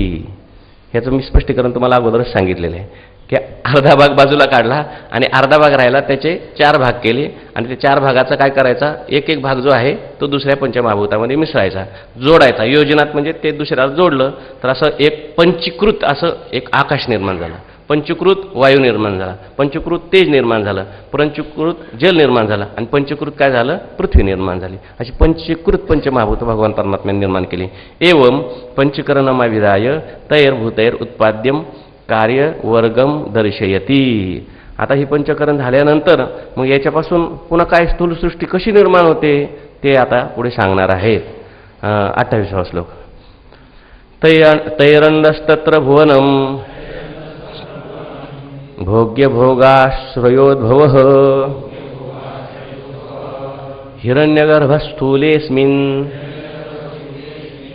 ह्याचं मी स्पष्टीकरण तुम्हाला अगोदरच सांगितलेलं आहे की अर्धा भाग बाजूला काढला आणि अर्धा भाग राहिला, त्याचे 4 भाग केले आणि ते 4 भागाचा काय करायचा, एक भाग जो आहे तो दुसऱ्या पंचमहाभूतामध्ये मिसळायचा, जोडायचा. योजनात म्हणजे ते दुसऱ्याला जोडलं तर असं एक पंचीकृत असं एक आकाश निर्माण झालं, पंचीकृत वायू निर्माण झाला, पंचीकृत तेज निर्माण झालं, पंचीकृत जल निर्माण झालं आणि पंचीकृत काय झालं, पृथ्वी निर्माण झाली. अशी पंचीकृत पंचमहाभूत भगवान परमात्म्याने निर्माण केली. एवं पंचकरणमाविधाय तैर्भूतैर उत्पाद्यम कार्य वर्गम दर्शयती. आता ही पंचकरण झाल्यानंतर मग याच्यापासून पुन्हा काय स्थूल सृष्टी कशी निर्माण होते ते आता पुढे सांगणार आहेत. 28वा श्लोक. तैरंडस्तत्र भुवनम भोग्य भोगाश्रयोद्भवः हिरण्यगर्भस्थूलेऽस्मिन्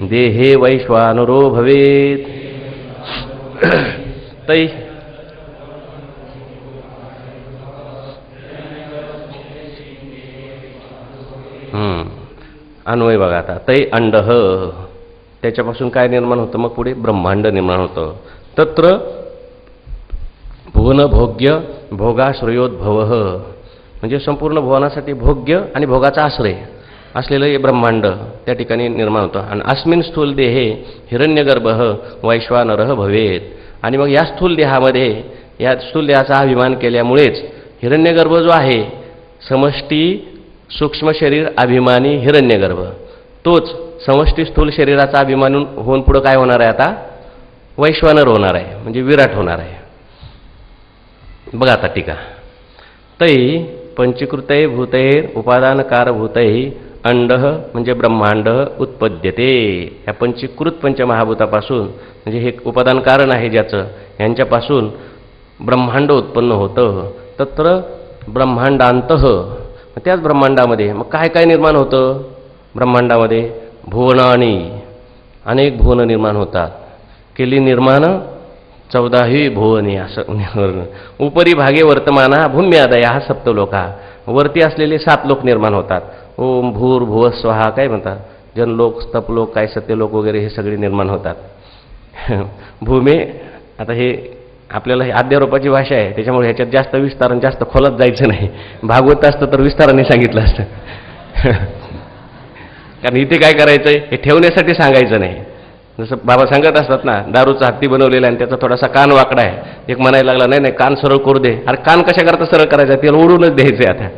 देहे वैश्वानरो भवेत्. तै अन्वय बघा आता. तै अंडः, त्याच्यापासून काय निर्माण होतं, मग पुढे ब्रह्मांड निर्माण होतं. तत्र भुवन भोग्य भोगाश्रयोद्भवः, म्हणजे संपूर्ण भुवनासाठी भोग्य आणि भोगाचा आश्रय असलेलं हे ब्रह्मांड त्या ठिकाणी निर्माण होतं. आणि अस्मिन् स्थूल देहे हिरण्यगर्भः वैश्वानरः भवेत्. आणि मग या स्थूल देहामध्ये, या स्थूल देहाचा अभिमान केल्यामुळेच हिरण्यगर्भ जो आहे, समष्टी सूक्ष्म शरीर अभिमानी हिरण्यगर्भ, तोच समष्टी स्थूल शरीराचा अभिमान होऊन पुढं काय होणार आहे, आता वैश्वानर होणार आहे, म्हणजे विराट होणार आहे. बघा आता टीका. तै पंचीकृतै भूतैर उपादानकारभूतै अंडः म्हणजे ब्रह्मांड उत्पद्यते. या पंचीकृत पंचमहाभूतापासून, म्हणजे हे उपादान कारण आहे ज्याचं, यांच्यापासून ब्रह्मांड उत्पन्न होतं. तत्र ब्रह्मांडांतः, त्याच ब्रह्मांडामध्ये मग काय काय निर्माण होतं, ब्रह्मांडामध्ये भुवनानी, अनेक भुवन निर्माण होतात. केली निर्माण 14ही भुवनी असं. उपरी भागे वर्तमाना भूम्यादया सप्तलोका, वरती असलेले 7 लोक निर्माण होतात. ओम भूर भुव स्वाहा काय म्हणतात, जनलोक तपलोक काय सत्यलोक वगैरे हे सगळे निर्माण होतात. भूमे, आता हे आपल्याला हे अध्यारोपाची भाषा आहे त्याच्यामुळे ह्याच्यात जास्त विस्तारण जास्त खोलात जायचं नाही. भागवत असतं तर विस्ताराने सांगितलं असतं. कारण इथे काय करायचंय, हे ठेवण्यासाठी सांगायचं नाही. जसं बाबा सांगत असतात ना, दारूचा हत्ती बनवलेला आहे आणि त्याचा थोडासा कान वाकडा आहे. एक म्हणायला लागला, नाही कान सरळ करू दे. अरे कान कशा करता सरळ करायचा, त्याला ओढूनच द्यायचंय आता.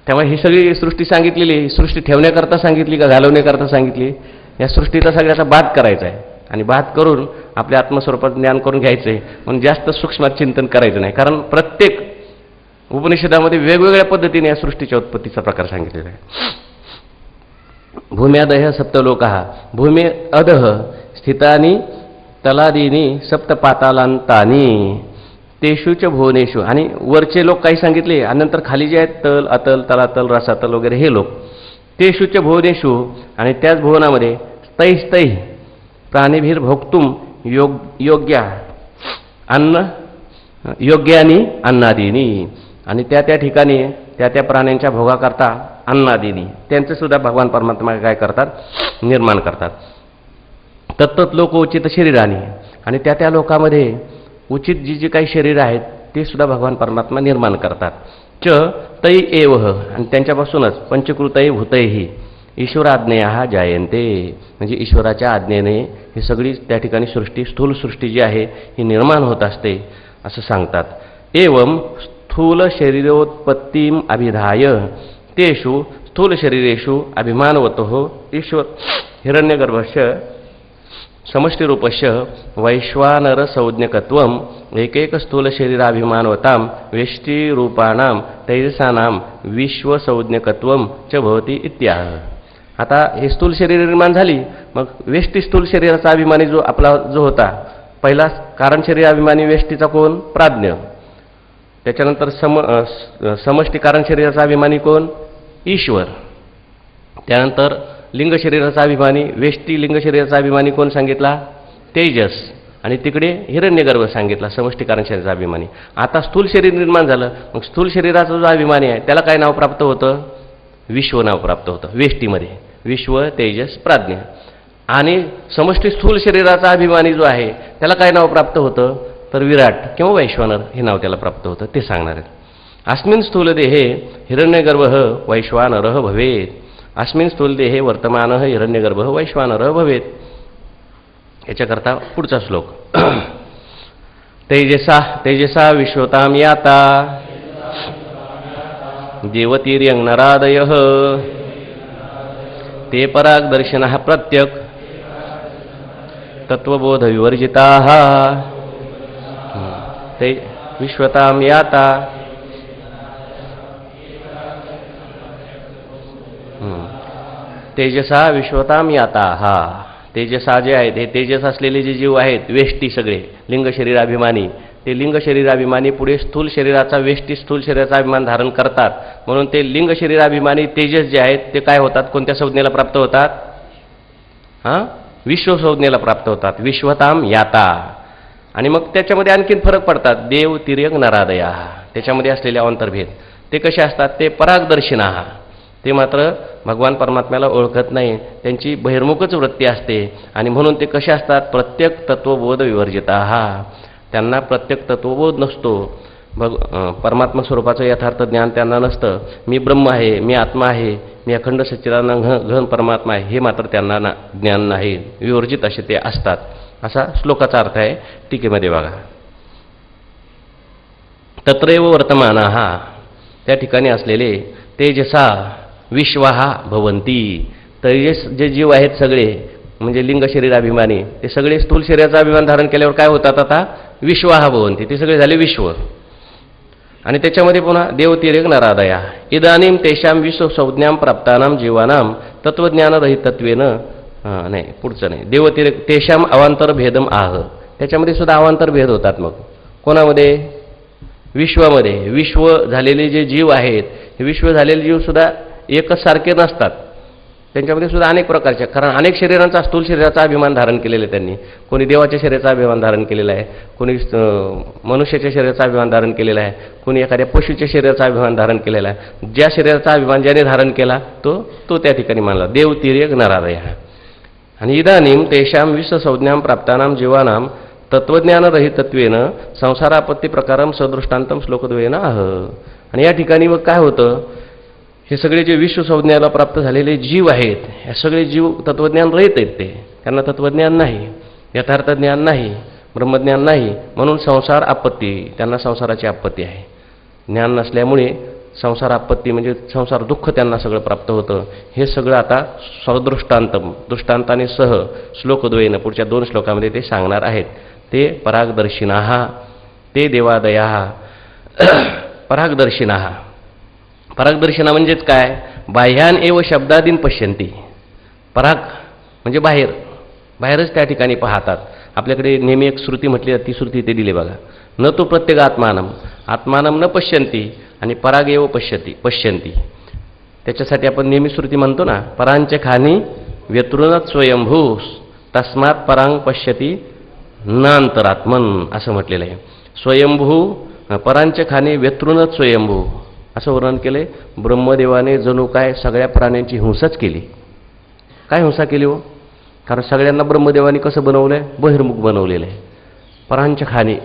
त्यामुळे ही सगळी सृष्टी सांगितलेली, सृष्टी ठेवण्याकरता सांगितली का घालवण्याकरता सांगितली, या सृष्टीचा सगळ्याचा बाध करायचा आहे आणि बाध करून आपल्या आत्मस्वरूपात ज्ञान करून घ्यायचं आहे. म्हणून जास्त सूक्ष्म चिंतन करायचं नाही, कारण प्रत्येक उपनिषदामध्ये वेगवेगळ्या पद्धतीने या सृष्टीच्या उत्पत्तीचा प्रकार सांगितलेला आहे. भूम्यादय सप्तलोकाः, भूमी अधः स्थितानि तलादीनी सप्तपातालांतानी तेषु च भुवनेषु. आणि वरचे लोक काही सांगितले आणि नंतर खाली जे आहेत तल अतल तलातल रसातल वगैरे हे लोक. तेषु च भुवनेषु, आणि त्याच भुवनामध्ये तैस्तै प्राणीभिर भोक्तुम योग्या अन्न योग्यानी अन्नादीनी, आणि त्या त्या ठिकाणी त्या त्या प्राण्यांच्या भोगाकरता अन्नादीनी त्यांचं सुद्धा भगवान परमात्मा काय करतात, निर्माण करतात. तत्त लोकोचित शरीराने, आणि त्या त्या लोकांमध्ये उचित जी जी काही शरीर आहेत ते सुद्धा भगवान परमात्मा निर्माण करतात. च तै एव, आणि त्यांच्यापासूनच पंचकृतै भूतैही ईश्वराज्ञया जायन्ते, म्हणजे ईश्वराच्या आज्ञेने ही सगळी त्या ठिकाणी सृष्टी, स्थूल सृष्टी जी आहे ही निर्माण होत असते असं सांगतात. एवं स्थूल शरीरोत्पत्तीम अभिधाय तेषु स्थूल शरीरेषु अभिमानवतो ईश्वर हिरण्यगर्भस्य समष्टिरूपस्य वैश्वानर संज्ञकत्वम एकैक स्थूल शरीराभिमानवतां वेष्टिरूपाणां तैजसानां विश्वसंज्ञकत्वम च भवति इत्याह. आता हे स्थूल शरीर निर्माण झाली, मग वेष्टी स्थूल शरीराचा अभिमानी जो आपला जो होता पहिला कारण शरीर अभिमानी वेष्टीचा कोण? प्राज्ञ. त्याच्यानंतर समष्टी कारण शरीराचा अभिमानी कोण? ईश्वर. त्यानंतर लिंग शरीराचा अभिमानी वेष्टी लिंग शरीराचा अभिमानी कोण सांगितला? तेजस. आणि तिकडे हिरण्यगर्भ सांगितला समष्टी कारण शरीराचा अभिमानी. आता स्थूल शरीर निर्माण झालं, मग स्थूल शरीराचा जो अभिमानी आहे त्याला काय नाव प्राप्त होतं? विश्व नाव प्राप्त होतं वेष्टीमध्ये. विश्व, तेजस, प्राज्ञ. आणि समष्टी स्थूल शरीराचा अभिमानी जो आहे त्याला काय नाव प्राप्त होतं? तर विराट किंवा वैश्वानर हे नाव त्याला प्राप्त होतं. ते सांगणार आहेत. अस्मिन् स्थूल देहे हिरण्यगर्भः वैश्वानरः भवेत्. अस्मिन् स्थूल देहे वर्तमानः हिरण्यगर्भः वैश्वानरः भवेत्. याच्याकरता पुढचा श्लोक. तेजसा विश्वतां याता देवतीर्यंगनरादयः ते परागदर्शिनः प्रत्यक् तत्त्वबोधविवर्जिताः. ते विश्वतां याता तेजसा विश्वतां याता. हा तेजसा जे आहेत हे तेजस असलेले जे जीव आहेत वेष्टी सगळे लिंग शरीराभिमानी, ते लिंग शरीराभिमानी पुढे स्थूल शरीराचा वेष्टी स्थूल शरीराचा अभिमान धारण करतात. म्हणून ते लिंग शरीराभिमानी तेजस जे आहेत ते काय होतात? कोणत्या संज्ञेला प्राप्त होतात? विश्व संज्ञेला प्राप्त होतात. विश्वतां याता. आणि मग त्याच्यामध्ये आणखीन फरक पडतात. देव तिर्यक नरादया त्याच्यामध्ये असलेले अंतर्भेद ते कसे असतात? ते परागदर्शिना. ते मात्र भगवान परमात्म्याला ओळखत नाही, त्यांची बहिर्मुखच वृत्ती असते. आणि म्हणून ते कसे असतात? प्रत्येक तत्वबोध विवर्जिता. त्यांना प्रत्येक तत्वबोध नसतो. परमात्मा स्वरूपाचं यथार्थ ज्ञान त्यांना नसतं. मी ब्रह्म आहे, मी आत्मा आहे, मी अखंड सच्चिदानंद घन परमात्मा आहे हे मात्र त्यांना ज्ञान नाही. विवर्जित असे ते असतात. असा श्लोकाचा अर्थ आहे टीकेमध्ये बघा. तत्रैव वर्तमानाः त्या ठिकाणी असलेले तेजसा विश्वाहा भवंती. तेजस जे जीव आहेत सगळे म्हणजे लिंग शरीराभिमानी ते सगळे स्थूल शरीराचा अभिमान धारण केल्यावर काय होतात? आता विश्वाहा भवंती. ते सगळे झाले विश्व. आणि त्याच्यामध्ये पुन्हा देवतिरेक नरादया. इदानीं तेषां विश्वसंज्ञां प्राप्तानां जीवानां तत्वज्ञानरहितत्वेन नाही पुढचं नाही. देवतिरेक तेषां अवांतर भेदम आह. त्याच्यामध्ये सुद्धा अवांतर भेद होतात. मग कोणामध्ये? विश्वामध्ये. विश्व झालेले जे जीव आहेत हे विश्व झालेले जीव सुद्धा एकच सारखे नसतात. त्यांच्यामध्ये सुद्धा अनेक प्रकारचे, कारण अनेक शरीरांचा स्थूल शरीराचा अभिमान धारण केलेला आहे त्यांनी. कोणी देवाच्या शरीराचा अभिमान धारण केलेला आहे, कोणी मनुष्याच्या शरीराचा अभिमान धारण केलेला आहे, कोणी एखाद्या पशूच्या शरीराचा अभिमान धारण केलेला आहे. ज्या शरीराचा अभिमान ज्याने धारण केला तो त्या ठिकाणी मानला. देव तिर्यक नरादय. आणि इदानीं तेषां विश्वसंज्ञां प्राप्तानां जीवानां तत्वज्ञानरहितत्वेन संसारापत्ती प्रकारं सदृष्टांतम श्लोकद्वयेन आह. आणि या ठिकाणी मग काय होतं? हे सगळे जे विश्वसंज्ञाला प्राप्त झालेले जीव आहेत हे सगळे जीव तत्वज्ञान रहित आहेत. त्यांना तत्वज्ञान नाही, यथार्थ ज्ञान नाही, ब्रह्मज्ञान नाही. म्हणून संसार आपत्ती, त्यांना संसाराची आपत्ती आहे. ज्ञान नसल्यामुळे संसार आपत्ती म्हणजे संसार दुःख त्यांना सगळं प्राप्त होतं. हे सगळं आता सदृष्टांतम दृष्टांताने सह श्लोकद्वयेनं पुढच्या 2 श्लोकामध्ये ते सांगणार आहेत. ते परागदर्शिनाः ते देवादयाः. परागदर्शिनाः परागदर्शिना म्हणजेच काय? बाह्यान एव शब्दादीन पश्यंती. पराग म्हणजे बाहेरच त्या ठिकाणी पाहतात. आपल्याकडे नेहमी एक श्रुती म्हटली जाते, ती श्रुती ते दिली बघा. न तो प्रत्येक आत्मानं न पश्यंती आणि पराग एव पश्यंती. त्याच्यासाठी आपण नेहमी श्रुती म्हणतो ना, परांचे खानी व्यतृणत स्वयंभू तस्मात परांग पश्यती नांतरात्मन असं म्हटलेलं आहे. स्वयंभू परांचे खानी व्यतृणत स्वयंभू असं वर्णन केले. ब्रह्मदेवाने जणू काय सगळ्या प्राण्यांची हिंसाच केली. काय हिंसा केली हो? कारण सगळ्यांना ब्रह्मदेवाने कसं बनवलं आहे? बहिर्मुख बनवलेलं आहे. परांच्या खाणी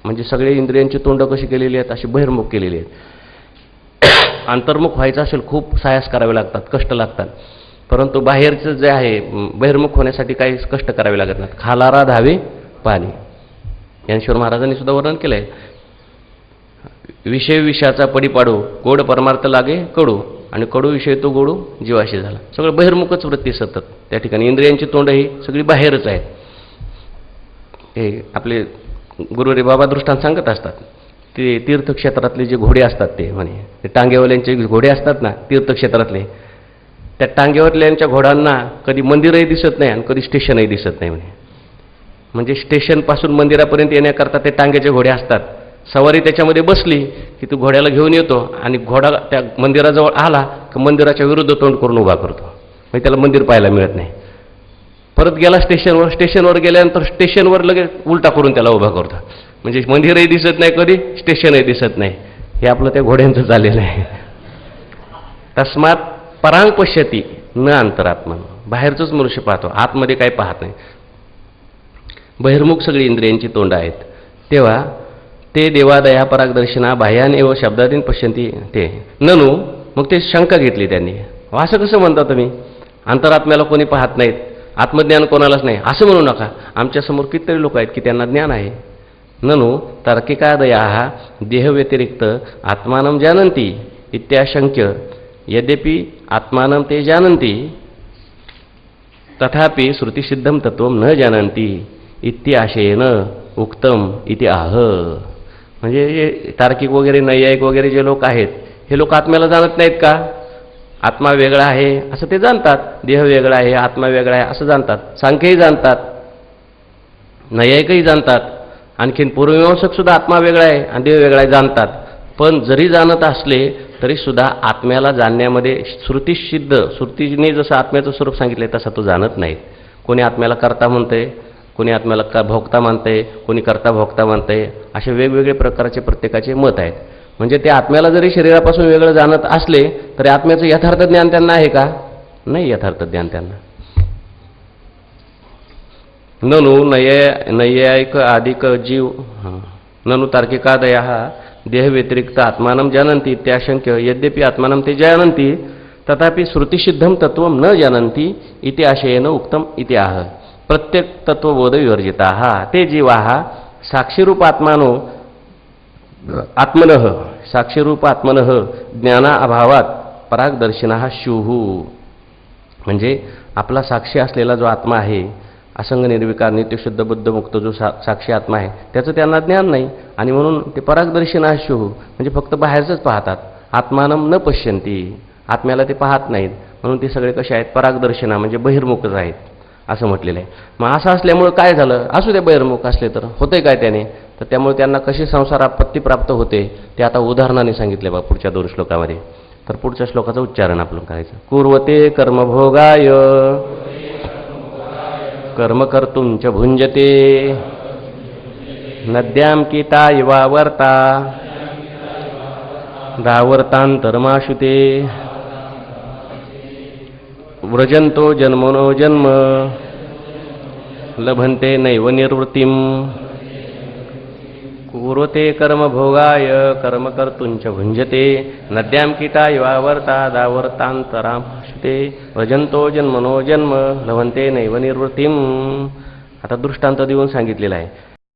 म्हणजे सगळे इंद्रियांची तोंड कशी केलेली आहेत? अशी बहिर्मुख केलेली आहेत. अंतर्मुख व्हायचं असेल खूप सायास करावे लागतात, कष्ट लागतात. परंतु बाहेरचं जे आहे बहिर्मुख होण्यासाठी काही कष्ट करावे लागत नाहीत. खालारा धावे पाणी, ज्ञानेश्वर महाराजांनी सुद्धा वर्णन केलं आहे. विषय विषयाचा पडी पाडू, गोड परमार्थ लागे कडू, आणि कडू विषय तो गोडू जीवाशी झाला. सगळं बहिर्मुखच वृत्ती सतत त्या ठिकाणी. इंद्रियांची तोंड ही सगळी बाहेरच आहेत. हे आपले गुरुवारी बाबा दृष्टांत सांगत असतात. ते तीर्थक्षेत्रातले जे घोडे असतात ते म्हणे, ते टांगेवाल्यांचे घोडे असतात ना तीर्थक्षेत्रातले, त्या टांगेवाल्यांच्या घोड्यांना कधी मंदिरही दिसत नाही आणि कधी स्टेशनही दिसत नाही म्हणे. म्हणजे स्टेशनपासून मंदिरापर्यंत येण्याकरता ते टांगेचे घोडे असतात. सवारी त्याच्यामध्ये बसली की तू घोड्याला घेऊन येतो आणि घोडा त्या मंदिराजवळ आला की मंदिराच्या विरुद्ध तोंड करून उभा करतो. म्हणजे त्याला मंदिर पाहायला मिळत नाही. परत गेला स्टेशनवर, स्टेशनवर गेल्यानंतर स्टेशनवर लगेच उलटा करून त्याला उभा करतो. म्हणजे मंदिरही दिसत नाही कधी, स्टेशनही दिसत नाही. हे आपलं त्या घोड्यांचं झालेलं आहे. तस्मात परांग पश्यती न अंतरात्मन, बाहेरचंच मनुष्य पाहतो, आतमध्ये काही पाहत नाही. बहिर्मुख सगळी इंद्रियांची तोंड आहेत. तेव्हा ते देवादया परागदर्शना बाह्यान एव शब्दादीन पश्यंती ते ननू. मग ते शंका घेतली त्यांनी, असं कसं म्हणता तुम्ही, अंतरात्म्याला कोणी पाहत नाहीत, आत्मज्ञान कोणालाच नाही, असं म्हणू नका. आमच्यासमोर कितीतरी लोक आहेत की त्यांना ज्ञान आहे. ननू तार्किकादया देहव्यतिरिक्त आत्मानं जानन्ति इत्याशंक्य, यद्यपि आत्मानं ते जानन्ति तथापि श्रुतिसिद्धं तत्त्वं न जानन्ति इत्याशयेन उक्तम इति आह. म्हणजे हे तार्किक वगैरे नैयायिक वगैरे जे लोक आहेत, हे लोक आत्म्याला जाणत नाहीत का? आत्मा वेगळा आहे असं ते जाणतात, देह वेगळा आहे, आत्मा वेगळा आहे असं जाणतात. सांख्यही जाणतात, नैयायिकही जाणतात, आणखीन पूर्वमीमांसक सुद्धा आत्मा वेगळा आहे आणि देह वेगळा आहे जाणतात. पण जरी जाणत असले तरी सुद्धा आत्म्याला जाणण्यामध्ये श्रुतिसिद्ध, श्रुतीने जसं आत्म्याचं स्वरूप सांगितलं तसं तो जाणत नाहीत. कोणी आत्म्याला कर्ता म्हणते, कोणी आत्म्याला भोक्ता मानते, कोणी कर्ता भोक्ता मानते, असे वेगवेगळे प्रकारचे प्रत्येकाचे मत आहेत. म्हणजे ते आत्म्याला जरी शरीरापासून वेगळं जाणत असले तरी आत्म्याचं यथार्थ ज्ञान त्यांना आहे का? नाही यथार्थ ज्ञान त्यांना. ननु नैयायिक आदिक जीव ननु तार्किकादया देह व्यतिरिक्त आत्मानं जानन्ति इत्याशंक्य, यद्यपि आत्मानं ते जानन्ति तथापि श्रुतिसिद्धं तत्त्वं न जानन्ति इति आशयेन उक्तम इति आह. प्रत्येक तत्वबोध विवर्जिताः ते जीवाः साक्षीरूप आत्मानो आत्मनः साक्षीरूप आत्मनः ज्ञाना अभावात परागदर्शिनः स्युः. म्हणजे आपला साक्षी असलेला जो आत्मा आहे, असंग निर्विकार नित्यशुद्ध बुद्ध मुक्त जो साक्षी आत्मा आहे, त्याचं त्यांना ज्ञान नाही आणि म्हणून ते परागदर्शिनः स्युः. म्हणजे फक्त बाहेरचंच पाहतात. आत्मानं न पश्यन्ति, आत्म्याला ते पाहत नाहीत. म्हणून ते सगळे कसे आहेत? परागदर्शिना म्हणजे बहिर्मुखच आहेत असं म्हटलेलं आहे. मग असं असल्यामुळं काय झालं? असू दे बहिर्मुख असले तर होते काय त्याने? तर त्यामुळे त्यांना कशी संसार आपत्ती प्राप्त होते ते आता उदाहरणाने सांगितले बा पुढच्या 2 श्लोकामध्ये. तर पुढच्या श्लोकाचं उच्चारण आपण करायचं. कुर्वते कर्मभोगाय कर्म कर्तुं च भुंजते नद्यां कीता इवावर्ता दावर्तांतरमाशुते व्रजन्तो जन्मनो जन्म लभन्ते नैव निर्वृत्तिं. कुर्वते कर्मभोगाय कर्म कर्तुं च भुंजते नद्यां कीटा इवावर्ता दावर्तांतरामाशुते व्रजन्तो जन्मनो जन्म लभन्ते नैव निर्वृत्तिं. आता दृष्टांत देऊन सांगितलेला आहे.